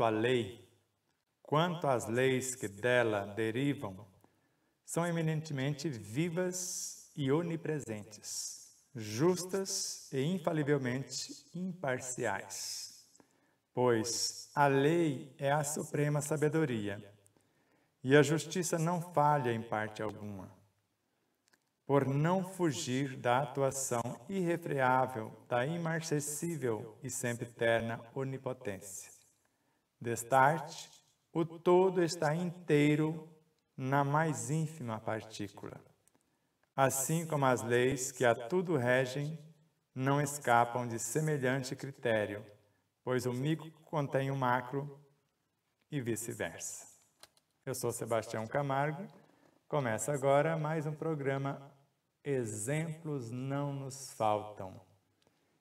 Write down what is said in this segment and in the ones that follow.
à lei, quanto às leis que dela derivam, são eminentemente vivas e onipresentes, justas e infalivelmente imparciais. Pois a lei é a suprema sabedoria, e a justiça não falha em parte alguma, por não fugir da atuação irrefreável da imarcessível e sempre terna onipotência. Destarte, o todo está inteiro na mais ínfima partícula. Assim como as leis que a tudo regem não escapam de semelhante critério, pois o micro contém o macro e vice-versa. Eu sou Sebastião Camargo. Começa agora mais um programa Exemplos Não Nos Faltam.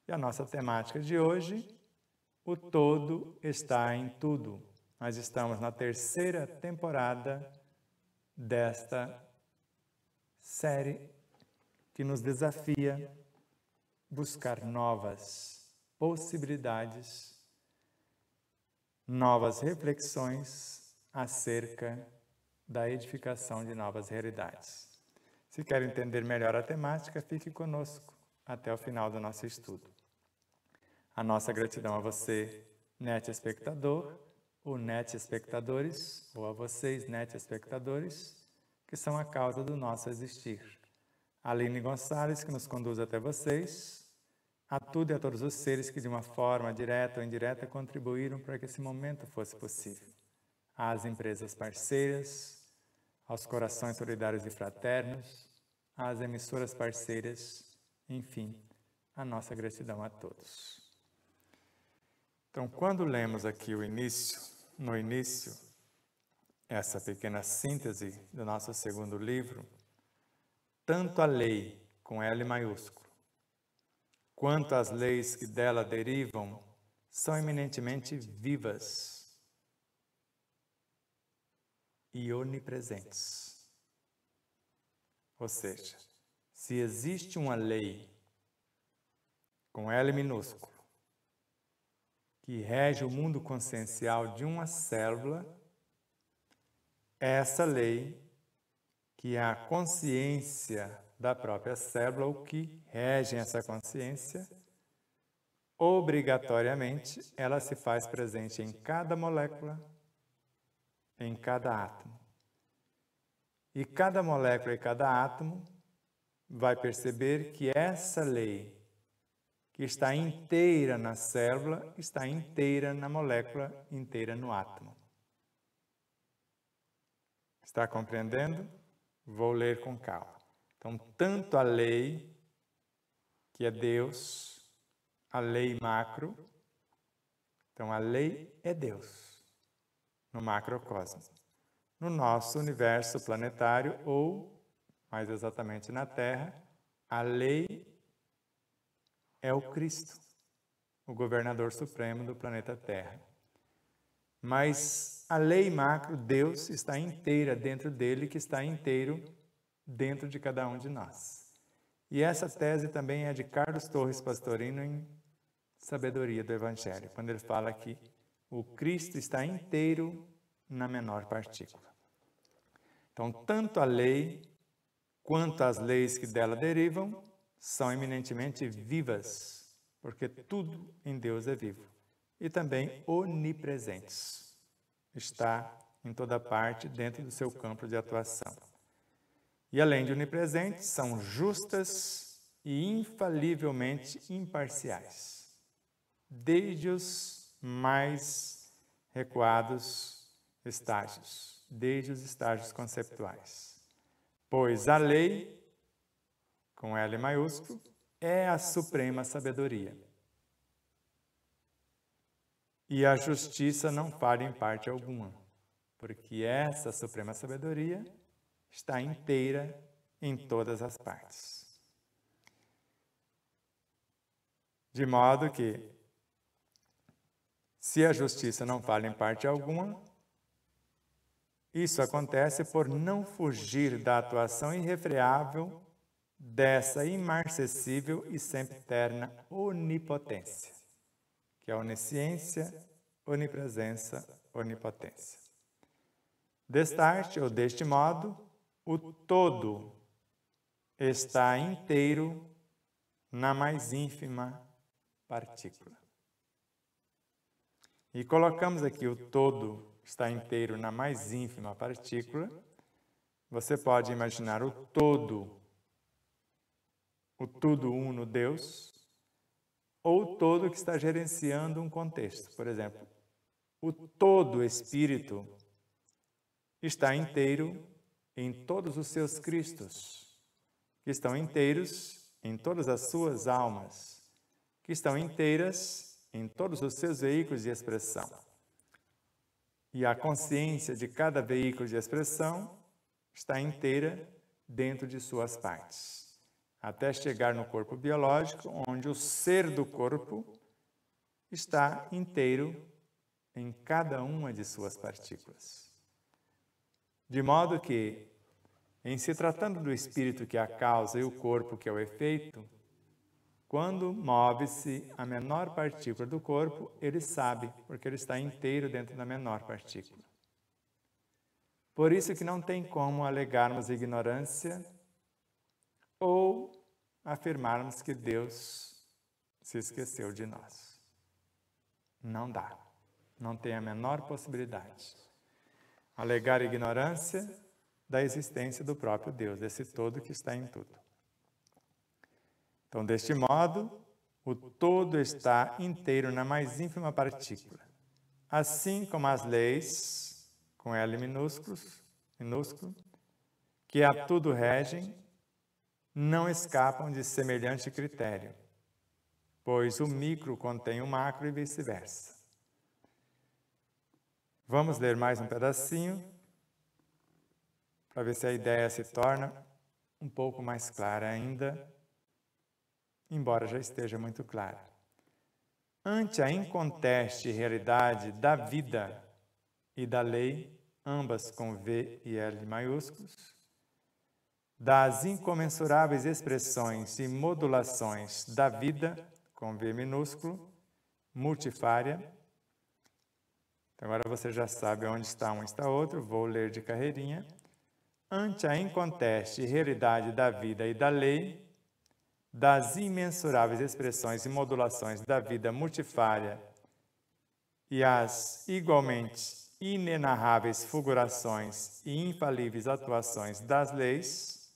E a nossa temática de hoje, o todo está em tudo. Nós estamos na terceira temporada desta série que nos desafia buscar novas possibilidades, novas reflexões acerca da edificação de novas realidades. Se quer entender melhor a temática, fique conosco até o final do nosso estudo. A nossa gratidão a você, net espectador, ou net espectadores, ou a vocês, net espectadores, que são a causa do nosso existir. A Aline Gonçalves, que nos conduz até vocês, a tudo e a todos os seres que de uma forma direta ou indireta contribuíram para que esse momento fosse possível. Às empresas parceiras, aos corações solidários e fraternos, às emissoras parceiras, enfim, a nossa gratidão a todos. Então, quando lemos aqui no início, essa pequena síntese do nosso segundo livro, tanto a lei, com L maiúsculo, quanto as leis que dela derivam, são eminentemente vivas e onipresentes. Ou seja, se existe uma lei com L minúsculo que rege o mundo consciencial de uma célula, essa lei, que é a consciência da própria célula, o que rege essa consciência, obrigatoriamente ela se faz presente em cada molécula, em cada átomo. E cada molécula e cada átomo vai perceber que essa lei, que está inteira na célula, está inteira na molécula, inteira no átomo. Está compreendendo? Vou ler com calma. Então, tanto a lei, que é Deus, a lei macro, então a lei é Deus, no macrocosmo. No nosso universo planetário, ou, mais exatamente na Terra, a lei é o Cristo, o governador supremo do planeta Terra. Mas a lei macro, Deus, está inteira dentro dele, que está inteiro dentro de cada um de nós. E essa tese também é de Carlos Torres Pastorino em Sabedoria do Evangelho, quando ele fala que o Cristo está inteiro na menor partícula. Então, tanto a lei quanto as leis que dela derivam são eminentemente vivas, porque tudo em Deus é vivo. E também onipresentes. Está em toda parte dentro do seu campo de atuação. E além de onipresentes, são justas e infalivelmente imparciais, desde os mais recuados estágios, desde os estágios conceptuais. Pois a lei, com L maiúsculo, é a suprema sabedoria. E a justiça não falha em parte alguma, porque essa suprema sabedoria está inteira em todas as partes. De modo que, se a justiça não falha em parte alguma, isso acontece por não fugir da atuação irrefreável dessa imarcessível e sempre eterna onipotência, que é a onisciência, onipresença, onipotência. Destarte, ou deste modo, o todo está inteiro na mais ínfima partícula. E colocamos aqui o todo está inteiro na mais ínfima partícula. Você pode imaginar o todo, o tudo uno Deus, ou o todo que está gerenciando um contexto. Por exemplo, o todo Espírito está inteiro em todos os seus Cristos, que estão inteiros em todas as suas almas, que estão inteiras em todos os seus veículos de expressão. E a consciência de cada veículo de expressão está inteira dentro de suas partes, até chegar no corpo biológico, onde o ser do corpo está inteiro em cada uma de suas partículas. De modo que, em se tratando do espírito que é a causa e o corpo que é o efeito, quando move-se a menor partícula do corpo, ele sabe, porque ele está inteiro dentro da menor partícula. Por isso que não tem como alegarmos ignorância ou afirmarmos que Deus se esqueceu de nós. Não dá. Não tem a menor possibilidade. Alegar ignorância da existência do próprio Deus, desse todo que está em tudo. Então, deste modo, o todo está inteiro na mais ínfima partícula. Assim como as leis, com L minúsculo, que a tudo regem, não escapam de semelhante critério, pois o micro contém o macro e vice-versa. Vamos ler mais um pedacinho, para ver se a ideia se torna um pouco mais clara ainda, embora já esteja muito clara. Ante a inconteste realidade da vida e da lei, ambas com V e L maiúsculos, das incomensuráveis expressões e modulações da vida, com V minúsculo, multifária. Então, agora você já sabe onde está um e está outro, vou ler de carreirinha. Ante a inconteste realidade da vida e da lei, das imensuráveis expressões e modulações da vida multifária e as igualmente inenarráveis fulgurações e infalíveis atuações das leis,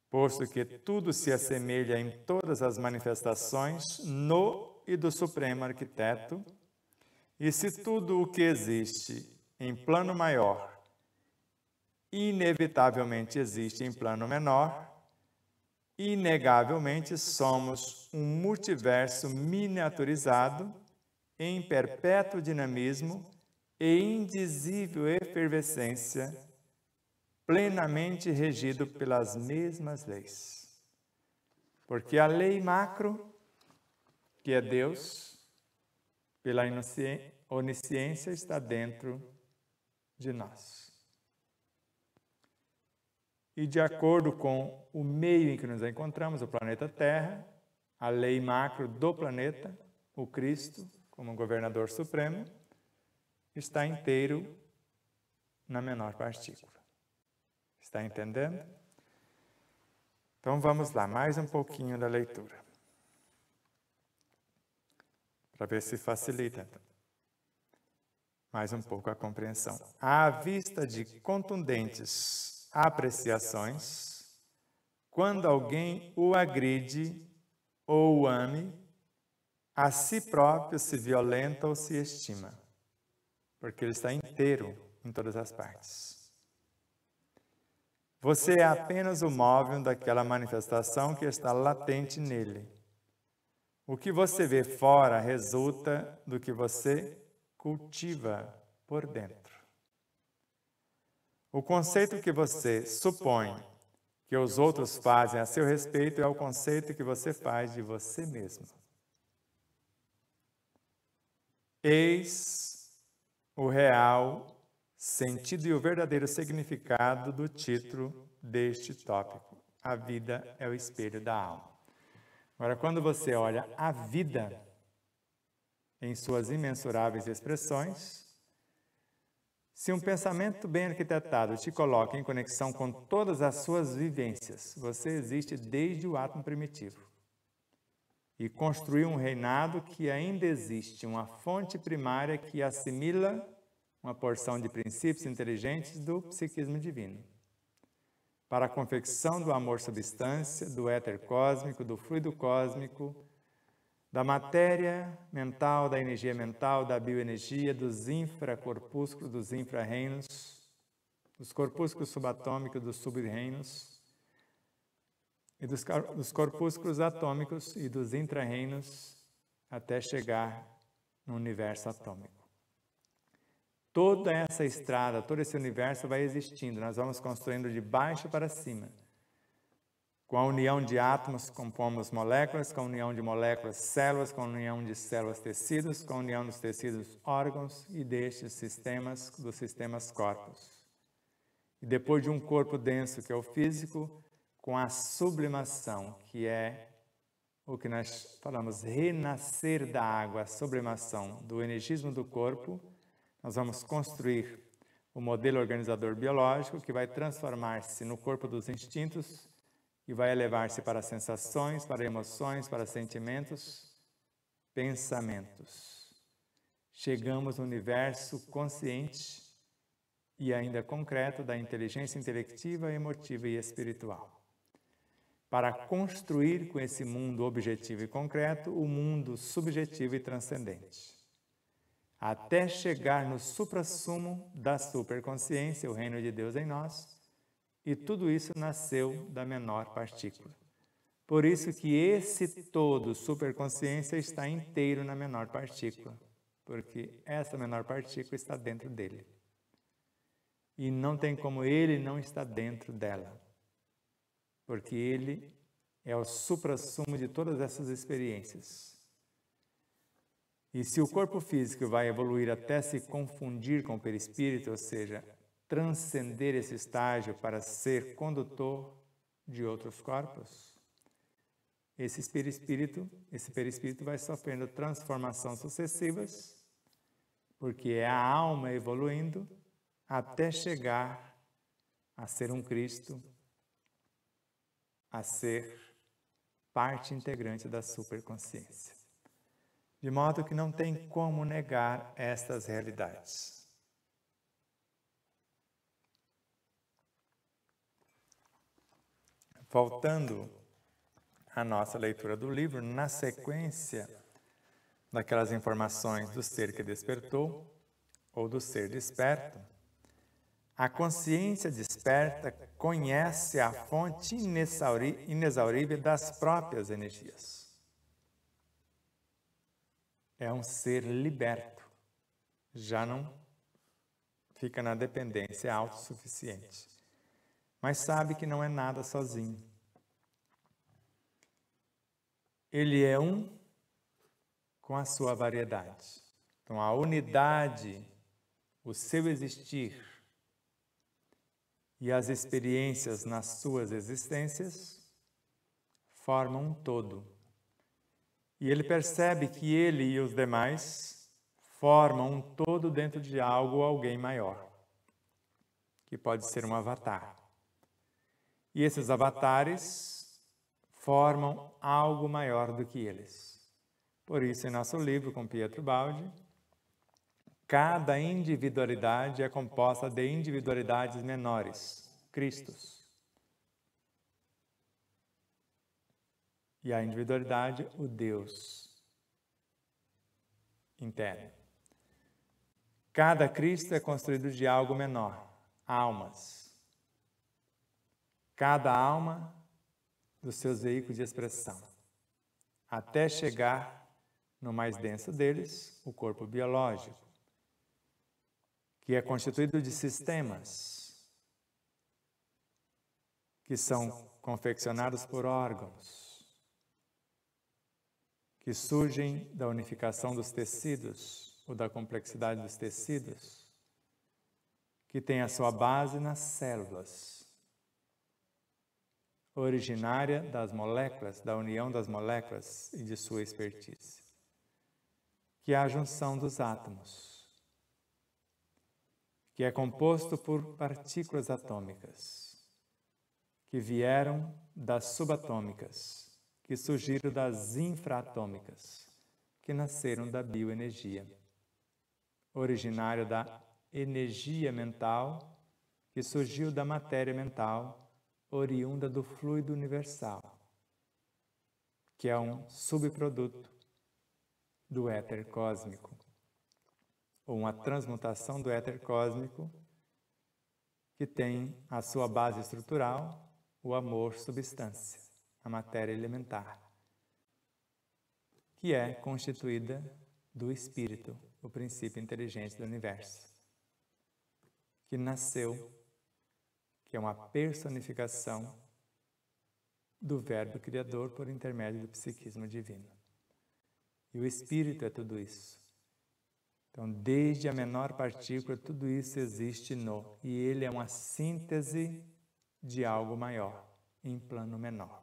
posto que tudo se assemelha em todas as manifestações no e do Supremo Arquiteto, e se tudo o que existe em plano maior inevitavelmente existe em plano menor, inegavelmente somos um multiverso miniaturizado em perpétuo dinamismo e indizível efervescência, plenamente regido pelas mesmas leis. Porque a lei macro, que é Deus, pela onisciência, está dentro de nós. E de acordo com o meio em que nos encontramos, o planeta Terra, a lei macro do planeta, o Cristo, como governador supremo, está inteiro na menor partícula. Está entendendo? Então vamos lá, mais um pouquinho da leitura, para ver se facilita mais um pouco a compreensão. À vista de contundentes apreciações, quando alguém o agride ou o ame, a si próprio se violenta ou se estima, porque ele está inteiro em todas as partes. Você é apenas o móvel daquela manifestação que está latente nele. O que você vê fora resulta do que você cultiva por dentro. O conceito que você supõe que os outros fazem a seu respeito é o conceito que você faz de você mesmo. Eis o real sentido e o verdadeiro significado do título deste tópico. A vida é o espelho da alma. Agora, quando você olha a vida, em suas imensuráveis expressões. Se um pensamento bem arquitetado te coloca em conexão com todas as suas vivências, você existe desde o átomo primitivo. E construiu um reinado que ainda existe, uma fonte primária que assimila uma porção de princípios inteligentes do psiquismo divino, para a confecção do amor substância, do éter cósmico, do fluido cósmico, da matéria mental, da energia mental, da bioenergia, dos infracorpúsculos, dos infrarreinos, dos corpúsculos subatômicos, dos subreinos, e dos corpúsculos atômicos e dos intrarreinos, até chegar no universo atômico. Toda essa estrada, todo esse universo vai existindo, nós vamos construindo de baixo para cima. Com a união de átomos, compomos moléculas, com a união de moléculas, células, com a união de células, tecidos, com a união dos tecidos, órgãos, e destes sistemas, dos sistemas, corpos. E depois de um corpo denso, que é o físico, com a sublimação, que é o que nós falamos, renascer da água, a sublimação do energismo do corpo, nós vamos construir o modelo organizador biológico que vai transformar-se no corpo dos instintos e vai elevar-se para sensações, para emoções, para sentimentos, pensamentos. Chegamos no universo consciente e ainda concreto da inteligência intelectiva, emotiva e espiritual, para construir com esse mundo objetivo e concreto o mundo subjetivo e transcendente, até chegar no suprassumo da superconsciência, o reino de Deus em nós, e tudo isso nasceu da menor partícula. Por isso que esse todo, superconsciência, está inteiro na menor partícula, porque essa menor partícula está dentro dele. E não tem como ele não estar dentro dela, porque ele é o suprassumo de todas essas experiências. E se o corpo físico vai evoluir até se confundir com o perispírito, ou seja, transcender esse estágio para ser condutor de outros corpos, esse perispírito vai sofrendo transformações sucessivas, porque é a alma evoluindo até chegar a ser um Cristo, a ser parte integrante da superconsciência. De modo que não tem como negar estas realidades. Voltando à nossa leitura do livro, na sequência daquelas informações do ser que despertou, ou do ser desperto, a consciência desperta conhece a fonte inexaurível das próprias energias. É um ser liberto, já não fica na dependência, é autossuficiente, mas sabe que não é nada sozinho. Ele é um com a sua variedade. Então, a unidade, o seu existir e as experiências nas suas existências formam um todo. E ele percebe que ele e os demais formam um todo dentro de algo ou alguém maior, que pode ser um avatar. E esses avatares formam algo maior do que eles. Por isso, em nosso livro, com Pietro Baldi, cada individualidade é composta de individualidades menores, Cristos. E a individualidade, o Deus interno. Cada Cristo é construído de algo menor, almas. Cada alma dos seus veículos de expressão, até chegar no mais denso deles, o corpo biológico, que é constituído de sistemas que são confeccionados por órgãos, que surgem da unificação dos tecidos, ou da complexidade dos tecidos, que tem a sua base nas células, originária das moléculas, da união das moléculas e de sua expertise, que é a junção dos átomos, que é composto por partículas atômicas, que vieram das subatômicas, que surgiram das infraatômicas, que nasceram da bioenergia, originário da energia mental, que surgiu da matéria mental, oriunda do fluido universal, que é um subproduto do éter cósmico, ou uma transmutação do éter cósmico, que tem a sua base estrutural, o amor substância, a matéria elementar, que é constituída do espírito, o princípio inteligente do universo, que nasceu, que é uma personificação do Verbo Criador por intermédio do psiquismo divino. E o espírito é tudo isso. Então, desde a menor partícula, tudo isso existe no, e ele é uma síntese de algo maior, em plano menor.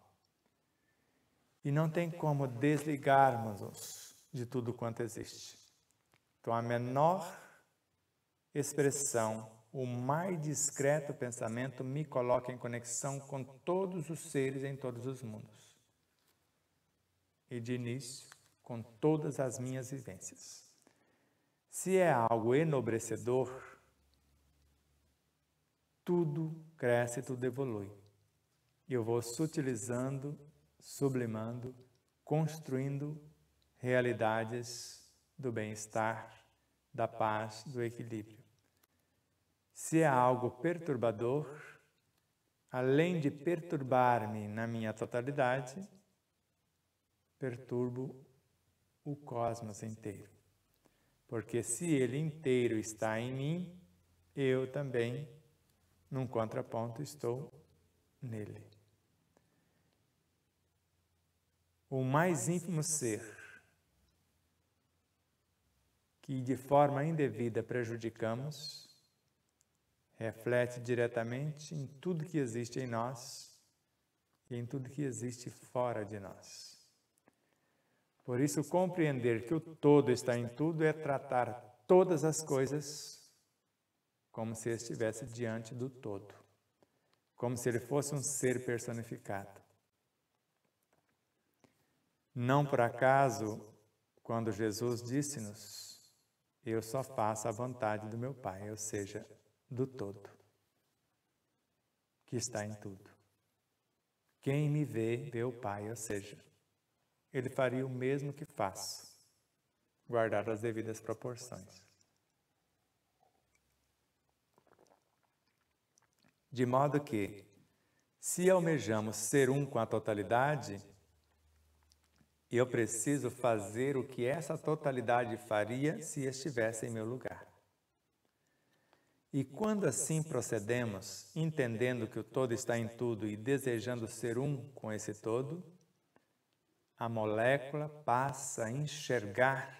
E não tem como desligarmos-nos de tudo quanto existe. Então, a menor expressão, o mais discreto pensamento me coloca em conexão com todos os seres em todos os mundos. E de início, com todas as minhas vivências. Se é algo enobrecedor, tudo cresce, tudo evolui. E eu vou sutilizando, sublimando, construindo realidades do bem-estar, da paz, do equilíbrio. Se é algo perturbador, além de perturbar-me na minha totalidade, perturbo o cosmos inteiro. Porque se ele inteiro está em mim, eu também, num contraponto, estou nele. O mais ínfimo ser que de forma indevida prejudicamos, reflete diretamente em tudo que existe em nós e em tudo que existe fora de nós. Por isso, compreender que o todo está em tudo é tratar todas as coisas como se estivesse diante do todo, como se ele fosse um ser personificado. Não por acaso, quando Jesus disse-nos, eu só faço a vontade do meu Pai, ou seja, do todo, que está em tudo. Quem me vê, vê o Pai, ou seja, ele faria o mesmo que faço, guardar as devidas proporções. De modo que, se almejamos ser um com a totalidade, eu preciso fazer o que essa totalidade faria se estivesse em meu lugar. E quando assim procedemos, entendendo que o todo está em tudo e desejando ser um com esse todo, a molécula passa a enxergar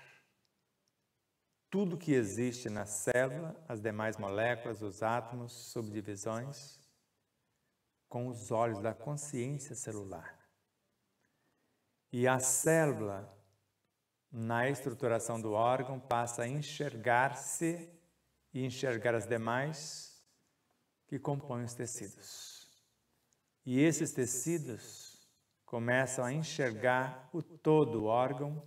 tudo que existe na célula, as demais moléculas, os átomos, subdivisões, com os olhos da consciência celular. E a célula, na estruturação do órgão, passa a enxergar-se e enxergar as demais que compõem os tecidos. E esses tecidos começam a enxergar o todo o órgão,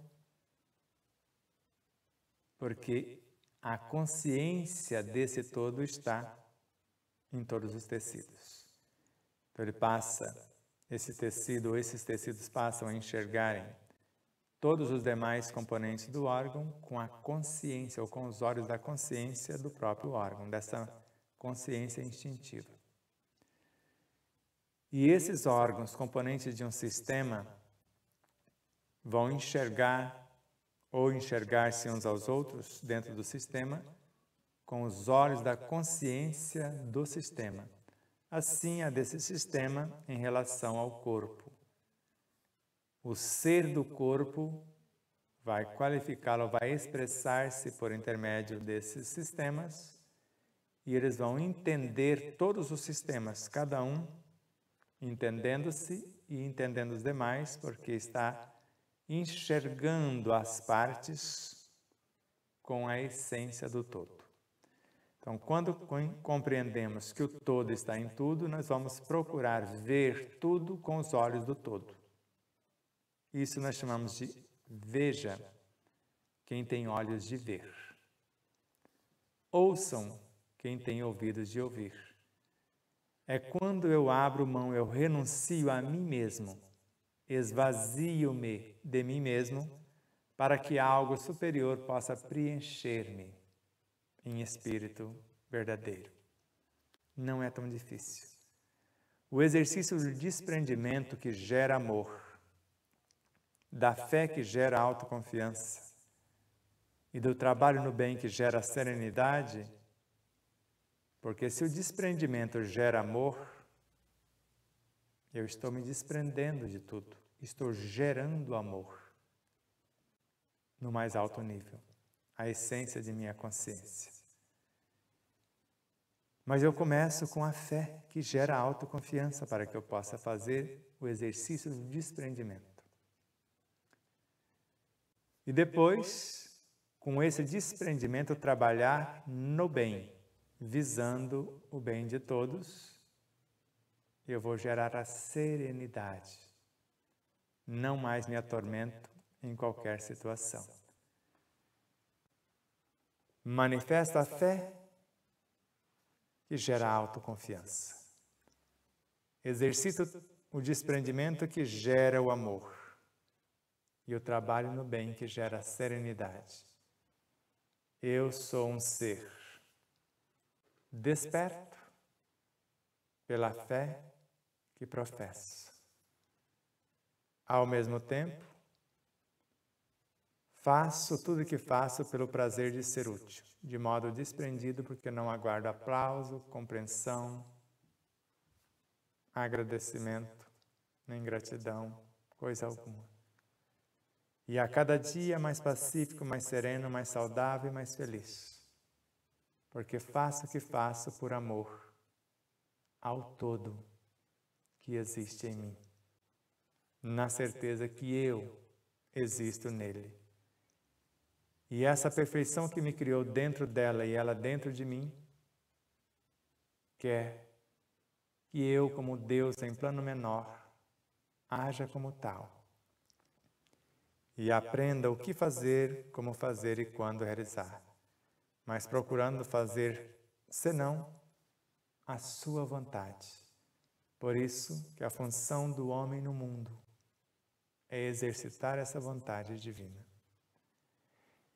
porque a consciência desse todo está em todos os tecidos. Então ele passa, esse tecido ou esses tecidos passam a enxergarem todos os demais componentes do órgão com a consciência ou com os olhos da consciência do próprio órgão, dessa consciência instintiva. E esses órgãos, componentes de um sistema, vão enxergar ou enxergar-se uns aos outros dentro do sistema com os olhos da consciência do sistema. Assim, a desse sistema em relação ao corpo. O ser do corpo vai qualificá-lo, vai expressar-se por intermédio desses sistemas e eles vão entender todos os sistemas, cada um entendendo-se e entendendo os demais, porque está enxergando as partes com a essência do todo. Então, quando compreendemos que o todo está em tudo, nós vamos procurar ver tudo com os olhos do todo. Isso nós chamamos de veja quem tem olhos de ver. Ouçam quem tem ouvidos de ouvir. É quando eu abro mão, eu renuncio a mim mesmo, esvazio-me de mim mesmo, para que algo superior possa preencher-me em espírito verdadeiro. Não é tão difícil. O exercício do desprendimento que gera amor, da fé que gera autoconfiança e do trabalho no bem que gera serenidade, porque se o desprendimento gera amor, eu estou me desprendendo de tudo, estou gerando amor no mais alto nível, a essência de minha consciência. Mas eu começo com a fé que gera autoconfiança para que eu possa fazer o exercício do desprendimento. E depois, com esse desprendimento, trabalhar no bem, visando o bem de todos, eu vou gerar a serenidade. Não mais me atormento em qualquer situação. Manifesto a fé que gera autoconfiança. Exercito o desprendimento que gera o amor. E o trabalho no bem que gera serenidade. Eu sou um ser desperto pela fé que professo. Ao mesmo tempo, faço tudo o que faço pelo prazer de ser útil, de modo desprendido, porque não aguardo aplauso, compreensão, agradecimento, nem gratidão, coisa alguma. E a cada dia mais pacífico, mais sereno, mais saudável e mais feliz. Porque faço o que faço por amor ao todo que existe em mim. Na certeza que eu existo nele. E essa perfeição que me criou dentro dela e ela dentro de mim, quer que eu, como Deus em plano menor, haja como tal. E aprenda o que fazer, como fazer e quando realizar. Mas procurando fazer, senão, a sua vontade. Por isso que a função do homem no mundo é exercitar essa vontade divina.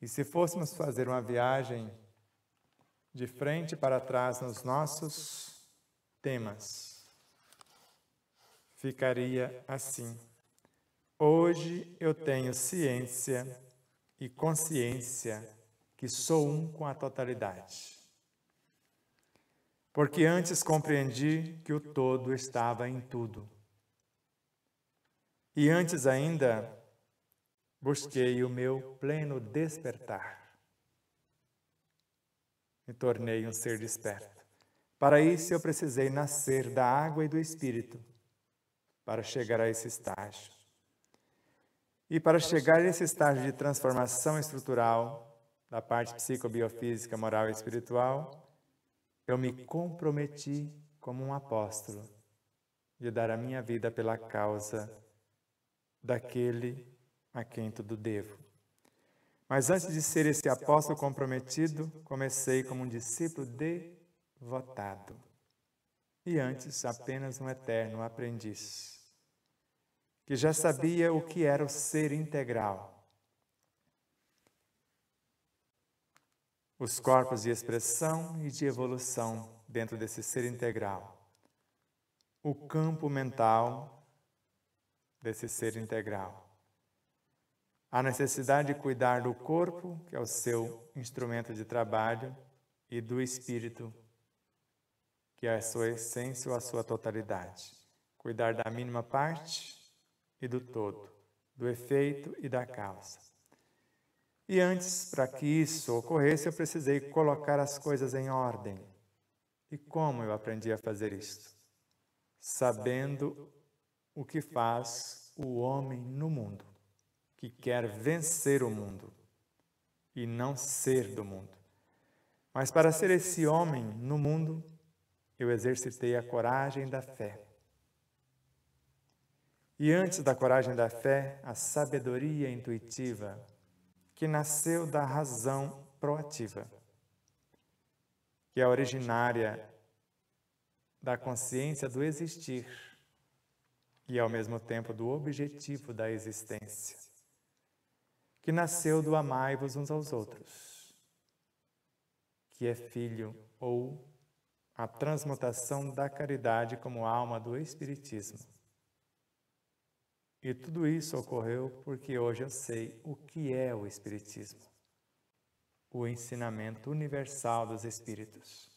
E se fôssemos fazer uma viagem de frente para trás nos nossos temas, ficaria assim. Hoje eu tenho ciência e consciência que sou um com a totalidade. Porque antes compreendi que o todo estava em tudo. E antes ainda busquei o meu pleno despertar. Me tornei um ser desperto. Para isso eu precisei nascer da água e do Espírito, para chegar a esse estágio. E para chegar a esse estágio de transformação estrutural, da parte psicobiofísica, moral e espiritual, eu me comprometi como um apóstolo de dar a minha vida pela causa daquele a quem tudo devo. Mas antes de ser esse apóstolo comprometido, comecei como um discípulo devotado. E antes apenas um eterno aprendiz, que já sabia o que era o ser integral. Os corpos de expressão e de evolução dentro desse ser integral. O campo mental desse ser integral. A necessidade de cuidar do corpo, que é o seu instrumento de trabalho, e do espírito, que é a sua essência ou a sua totalidade. Cuidar da mínima parte e do todo, do efeito e da causa. E antes, para que isso ocorresse, eu precisei colocar as coisas em ordem. E como eu aprendi a fazer isso? Sabendo o que faz o homem no mundo, que quer vencer o mundo. e não ser do mundo. Mas para ser esse homem no mundo, eu exercitei a coragem da fé. E antes da coragem da fé, a sabedoria intuitiva, que nasceu da razão proativa, que é originária da consciência do existir e, ao mesmo tempo, do objetivo da existência, que nasceu do amai-vos uns aos outros, que é filho ou a transmutação da caridade como alma do Espiritismo. E tudo isso ocorreu porque hoje eu sei o que é o Espiritismo, o ensinamento universal dos Espíritos.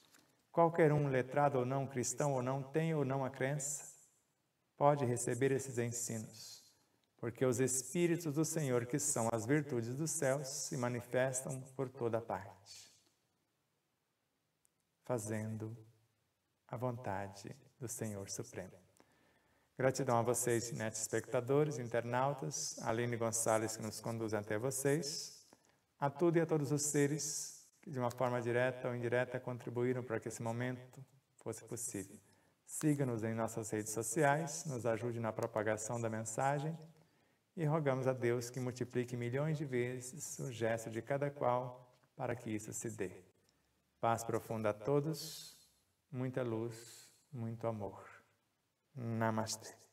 Qualquer um, letrado ou não, cristão ou não, tem ou não a crença, pode receber esses ensinos, porque os Espíritos do Senhor, que são as virtudes dos céus, se manifestam por toda parte, fazendo a vontade do Senhor Supremo. Gratidão a vocês, netos espectadores, internautas, a Aline Gonçalves que nos conduz até vocês, a tudo e a todos os seres que de uma forma direta ou indireta contribuíram para que esse momento fosse possível. Siga-nos em nossas redes sociais, nos ajude na propagação da mensagem e rogamos a Deus que multiplique milhões de vezes o gesto de cada qual para que isso se dê. Paz profunda a todos, muita luz, muito amor. Namastê.